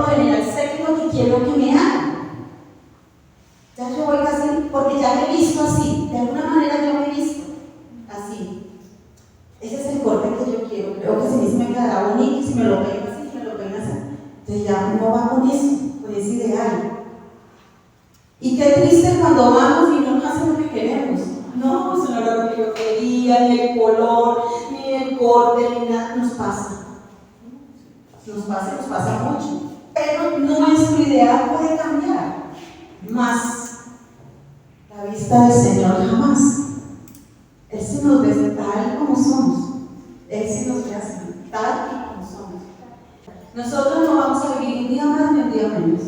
Speaker 1: lo general sé que es lo que quiero que me hagan. Ya yo voy casi, porque ya me he visto así, de alguna manera yo me he visto así. Ese es el corte que yo quiero, creo que si me quedará bonito, si me lo peino así, si me lo peino así. Entonces ya uno va con eso, con ese ideal. Y qué triste cuando vamos y no nos hacen lo que queremos. No, eso no era lo que yo quería, ni el color, ni el corte, ni nada. Nos pasa mucho. Pero nuestro ideal puede cambiar. Más la vista del Señor jamás. Él se nos ve tal como somos. Él se nos ve así, tal y como somos. Nosotros no vamos a vivir un día más ni un día menos.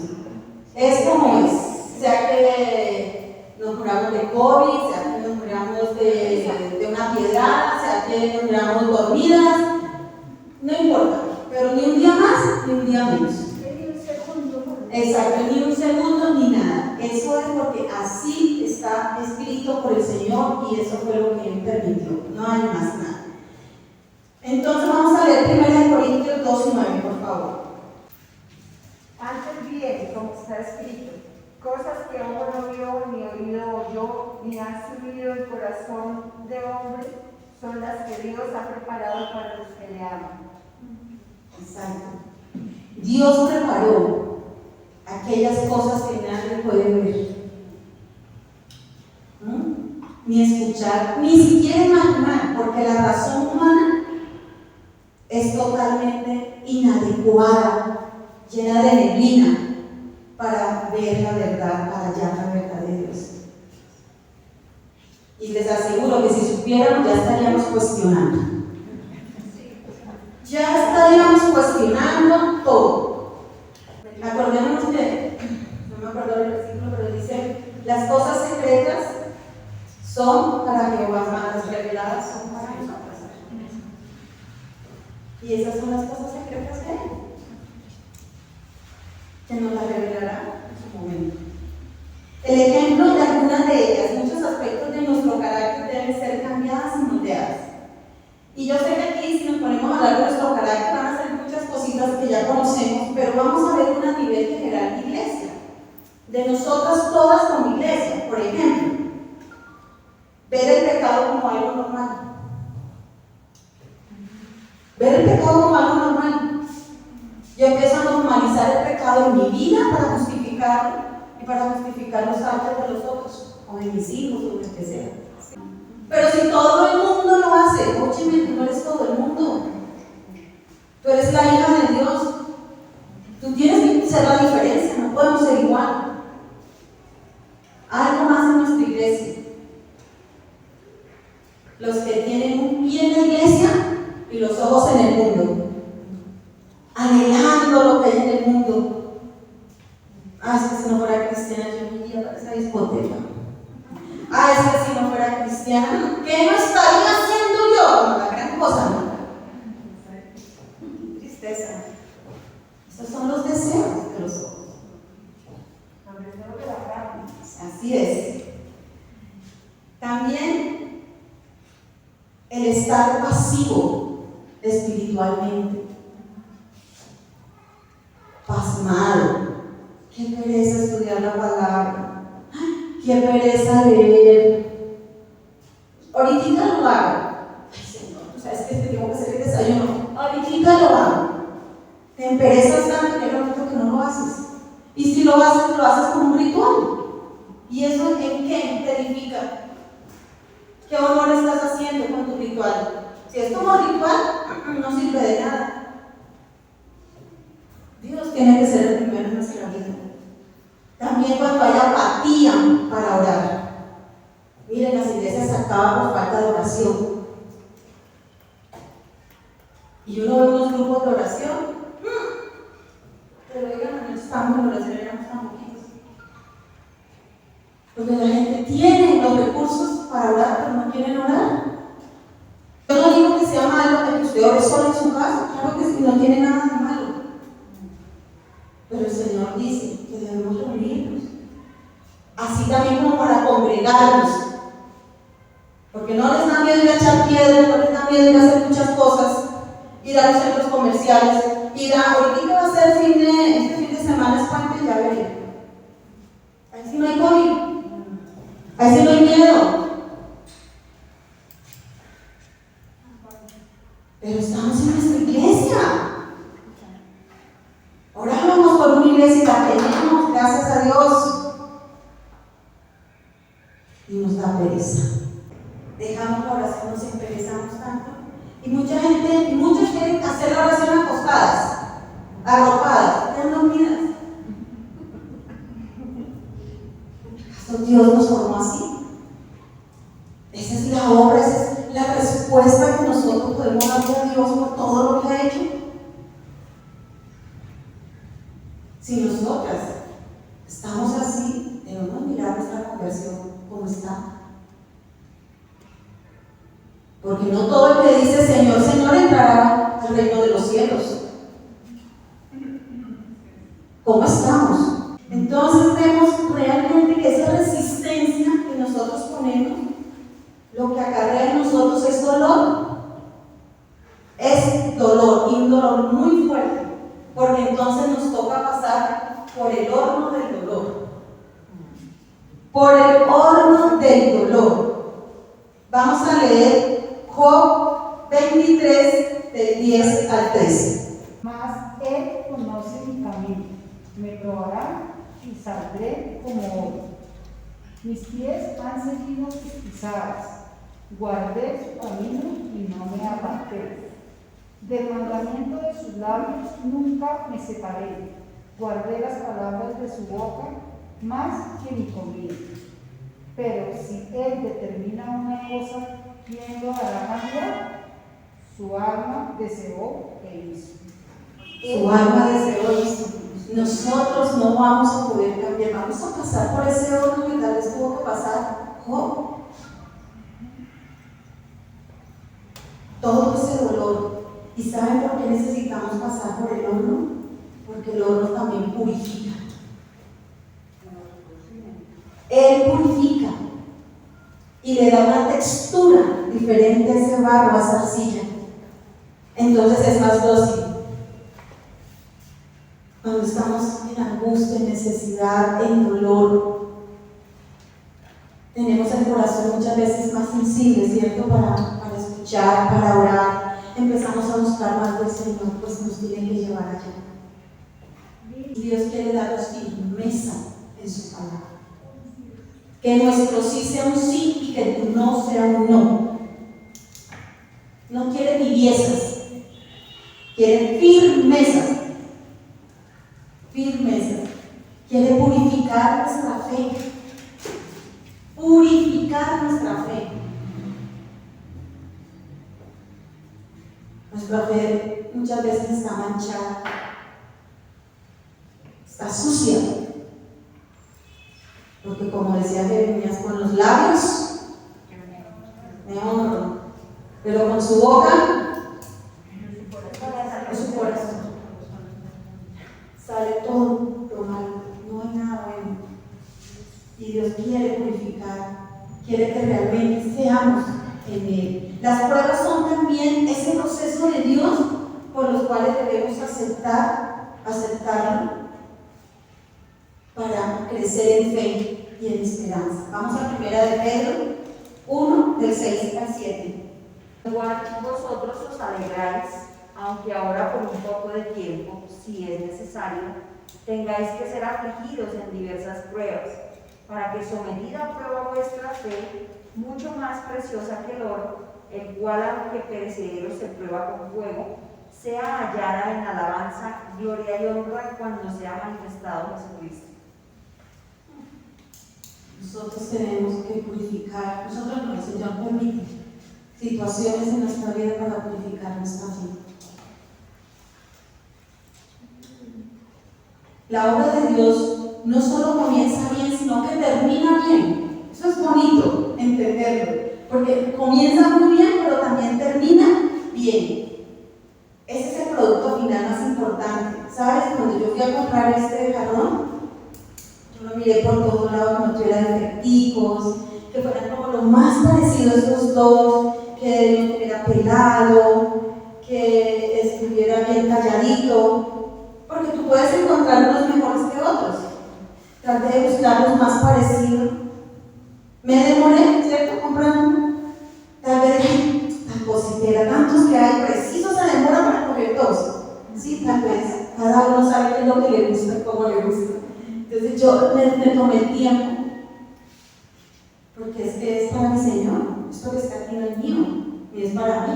Speaker 1: Es como es. Sea que nos curamos de COVID, sea que nos curamos de una piedrada, sea que nos curamos dormidas, no importa, pero ni un día más ni un día menos. Exacto, ni un segundo ni nada. Eso es porque así está escrito por el Señor y eso fue lo que Él permitió. No hay más nada. Entonces vamos a leer 1 Corintios 2:9, por favor.
Speaker 7: Antes bien, como está escrito, cosas que ojo no vio, ni oído oyó, ni ha subido el corazón de hombre, son las que Dios ha preparado para los que le aman.
Speaker 1: Exacto. Dios preparó aquellas cosas que nadie puede ver, ni escuchar, ni siquiera imaginar, porque la razón humana es totalmente inadecuada, llena de neblina, para ver la verdad, para hallar la verdad de Dios. Y les aseguro que si supiéramos ya estaríamos cuestionando. Ya estaríamos cuestionando todo. Acordémonos que, no me acuerdo del versículo, pero dice, las cosas secretas son para Jehová, mas las reveladas son para nosotros. Y esas son las cosas secretas de Él, que nos las revelará en su momento. El ejemplo de algunas de ellas, muchos aspectos de nuestro carácter deben ser cambiadas y moldeadas. Y yo sé que aquí, si nos ponemos a hablar de nuestro carácter, van a ser muchas cositas que ya conocemos, pero vamos a ver una a nivel general de iglesia, de nosotras todas como iglesia. Por ejemplo, ver el pecado como algo normal. Ver el pecado como algo normal. Yo empiezo a normalizar el pecado en mi vida para justificarlo y para justificar los actos de los otros, o de mis hijos, o de lo que sea. Pero si todo el mundo lo hace, óyeme, tú no eres todo el mundo. Tú eres la hija de Dios. Tú tienes que ser la diferencia, no podemos ser igual. Algo más en nuestra iglesia. Los que tienen un pie en la iglesia y los ojos en el mundo. Anhelando lo que hay en el mundo. Es que si no fuera cristiana yo me iría para esa discoteca. Es que si no fuera cristiana, ¿qué no estaría haciendo yo? Como la gran cosa, ¿no? Tristeza. Esos son los deseos de los ojos. Los deseos de la carne. Así es. También el estar pasivo espiritualmente. Pasmado. Qué pereza estudiar la palabra. Qué pereza leer. Ahorita lo hago. Ay, Señor, o sea, es que tengo que hacer el desayuno. Ahorita lo hago. Te emperezas tanto que hay un momento que no lo haces. Y si lo haces como un ritual. ¿Y eso en qué te edifica? ¿Qué honor estás haciendo con tu ritual? Si es como ritual, no sirve de nada. Dios tiene que ser el primero en nuestra vida. También cuando hay apatía para orar. Miren, las iglesias se acaban por falta de oración. Y uno ve unos grupos de oración. Pero oigan, no estamos en oración, éramos tan poquitos. Porque la gente tiene los recursos para orar, pero no quieren orar. Yo no digo que sea malo que usted ore solo en su casa, claro que sí, no tiene nada de malo. Pero el Señor dice que debemos reunirnos. Así también como para congregarnos. Porque no les da miedo ir a echar piedras, no les da miedo ir a hacer muchas cosas, ir a los centros comerciales, ahorita va a ser este fin de fe si la tenemos, gracias a Dios. Y nos da pereza. Dejamos la oración, nos emperezamos tanto. Y muchos quieren hacer la oración acostadas, arropadas, quedan dormidas. ¿Acaso Dios nos formó así? Esa es la obra, esa es la respuesta que nosotros podemos darle a Dios por todo lo que ha hecho. Si nosotras estamos así, debemos mirar nuestra conversión como está. Porque no todo el que dice Señor, Señor entrará al reino de los cielos. ¿Cómo estamos? Entonces vemos realmente que esa resistencia que nosotros ponemos, lo que acarrea en nosotros es dolor. Es dolor, y un dolor muy fuerte, porque entonces nos toca pasar por el horno del dolor. Por el horno del dolor. Vamos a leer Job 23, del 10 al 13.
Speaker 2: Mas Él conoce mi camino, me probará y saldré como oro. Mis pies han seguido sus pisadas, guardé su camino y no me aparté. Del mandamiento de sus labios nunca me separé, guardé las palabras de su boca más que mi comida. Pero si Él determina una cosa, ¿quién lo hará cambiar? Su alma deseó e hizo.
Speaker 1: Su alma deseó hizo. Nosotros no vamos a poder cambiar, vamos a pasar por ese horno que tal vez tuvo que pasar Job. Todo ese dolor. ¿Y saben por qué necesitamos pasar por el horno? Porque el horno también purifica. Él purifica y le da una textura diferente a ese barro, a esa arcilla. Entonces es más dócil. Cuando estamos en angustia, en necesidad, en dolor, tenemos el corazón muchas veces más sensible, ¿cierto? Para escuchar, para orar. Empezamos a buscar más del Señor, pues nos tiene que llevar allá. Dios quiere darnos firmeza en su palabra. Que nuestro sí sea un sí y que tu no sea un no. No quiere tibiezas, quiere firmeza. Firmeza. Quiere purificar nuestra fe. Purificar nuestra fe. Nuestra fe muchas veces está manchada, está sucia. Porque como decía Jeremías, con los labios me honro, pero con su boca es su corazón. Sale todo lo malo, no hay nada bueno. Y Dios quiere purificar, quiere que realmente seamos en Él. Las pruebas son también ese proceso de Dios por los cuales debemos aceptarlo para crecer en fe y en esperanza. Vamos a 1 de Pedro 1, del 6 al 7.
Speaker 3: Igual vosotros os alegráis, aunque ahora por un poco de tiempo, si es necesario, tengáis que ser afligidos en diversas pruebas, para que sometida a prueba vuestra fe, mucho más preciosa que el oro, el cual aunque perecedero se prueba con fuego, sea hallada en alabanza, gloria y honra cuando sea manifestado Jesucristo.
Speaker 1: Nosotros tenemos que purificar, nosotros no, el Señor permite situaciones en nuestra vida para purificar nuestra fe. La obra de Dios no solo comienza bien, sino que termina bien. Eso es bonito entenderlo, porque comienza muy bien, pero también termina bien. Ese es el producto final más importante. ¿Sabes? Cuando yo fui a comprar este jarrón, yo lo miré por todos lados, que no tuviera defecticos, que fueran como lo más parecidos a estos dos, que no estuviera pelado, que estuviera bien talladito, porque tú puedes encontrar unos mejores que otros. Traté de buscar los más parecidos. Me demoré, ¿cierto? Comprando. Tal vez tan cositera, tantos que hay, preciso se demora para coger dos. Sí, tal vez. Cada uno sabe qué es lo que le gusta y cómo le yo me tomé el tiempo, porque es que es para mi Señor, esto que está aquí no es mío, y es para mí.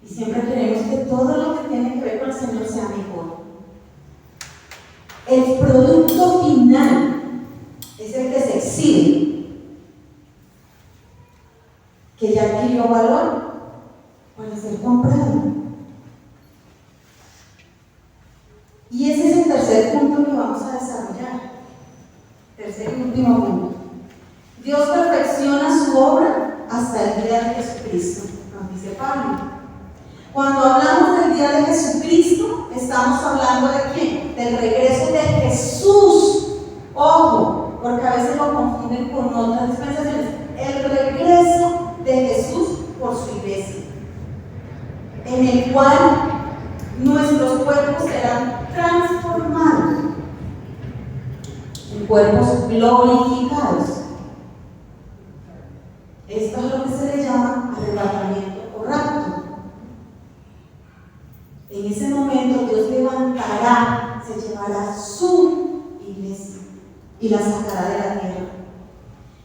Speaker 1: Y siempre queremos que todo lo que tiene que ver con el Señor sea mejor. El producto final es el que se exhibe, que ya adquirió valor para ser comprado. Y ese es el tercer punto que vamos a desarrollar. Tercer y último punto. Dios perfecciona su obra hasta el día de Jesucristo, nos dice Pablo. Cuando hablamos del día de Jesucristo, estamos hablando ¿de quién? Del regreso de Jesús. Ojo, porque a veces lo confunden con otras dispensaciones. El regreso de Jesús por su iglesia, en el cual nuestros cuerpos serán transformados en cuerpos glorificados. Esto es lo que se le llama arrebatamiento o rapto. En ese momento Dios levantará, se llevará su iglesia y la sacará de la tierra.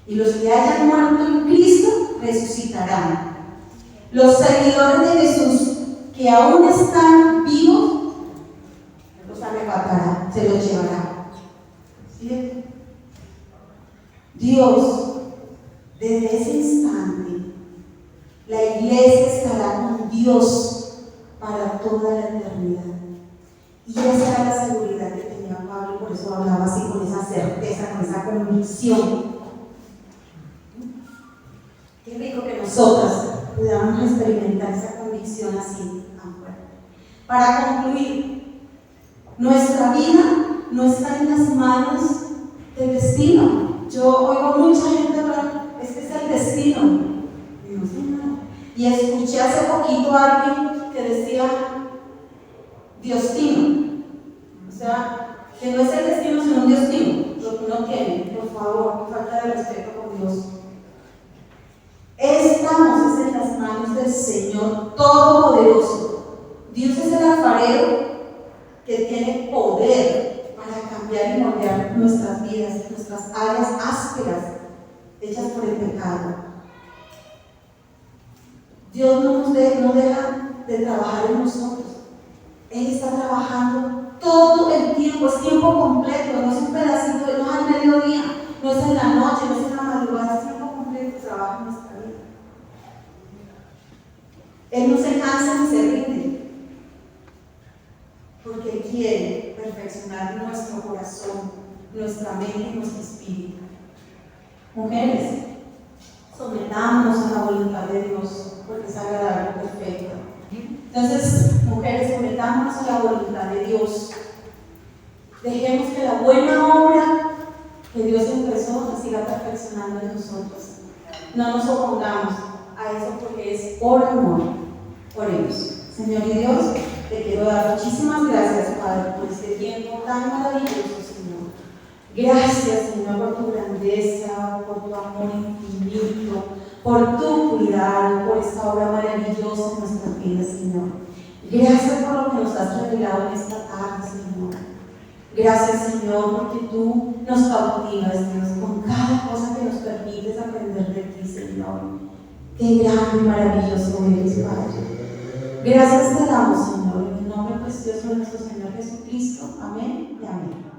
Speaker 1: Y los que hayan muerto en Cristo resucitarán. Los seguidores de Jesús que aún están vivos, los arrebatará, se los llevará. ¿Sí? Dios, desde ese instante, la iglesia estará con Dios para toda la eternidad. Y esa era la seguridad que tenía Pablo, por eso hablaba así con esa certeza, con esa convicción. Qué rico que nosotras podamos experimentar esa convicción así tan fuerte. Para concluir, nuestra vida no está en las manos del destino. Yo oigo mucha gente hablar, este es el destino. No sé nada. Y escuché hace poquito a alguien que decía Diostino. O sea, que no es el destino sino un Diostino. Lo que uno tiene, por favor, falta de respeto con Dios. Estamos en las manos del Señor Todopoderoso. Dios es el alfarero que tiene poder para cambiar y moldear nuestras vidas, nuestras áreas ásperas hechas por el pecado. Dios no deja de trabajar en nosotros. Él está trabajando todo el tiempo, es tiempo completo, no es un pedacito, no es al mediodía, no es en la noche, no es en la madrugada, es tiempo completo, trabaja en nuestra vida. Él no se cansa ni se rinde, porque Él quiere perfeccionar nuestro corazón, nuestra mente y nuestro espíritu. Mujeres, sometámonos a la voluntad de Dios, porque es agradable y perfecto. Entonces, mujeres, sometámonos a la voluntad de Dios. Dejemos que la buena obra que Dios empezó la siga perfeccionando en nosotros. No nos opongamos a eso porque es por amor. Oremos. Señor y Dios, te quiero dar muchísimas gracias, Padre, por este tiempo tan maravilloso, Señor. Gracias, Señor, por tu grandeza, por tu amor infinito, por tu cuidado, por esta obra maravillosa en nuestras vidas, Señor. Gracias por lo que nos has revelado en esta tarde, Señor. Gracias, Señor, porque tú nos cautivas, Dios, con cada cosa que nos permites aprender de ti, Señor. Qué grande y maravilloso eres, Padre. Gracias te damos, Señor, en el nombre precioso de nuestro Señor Jesucristo. Amén y amén.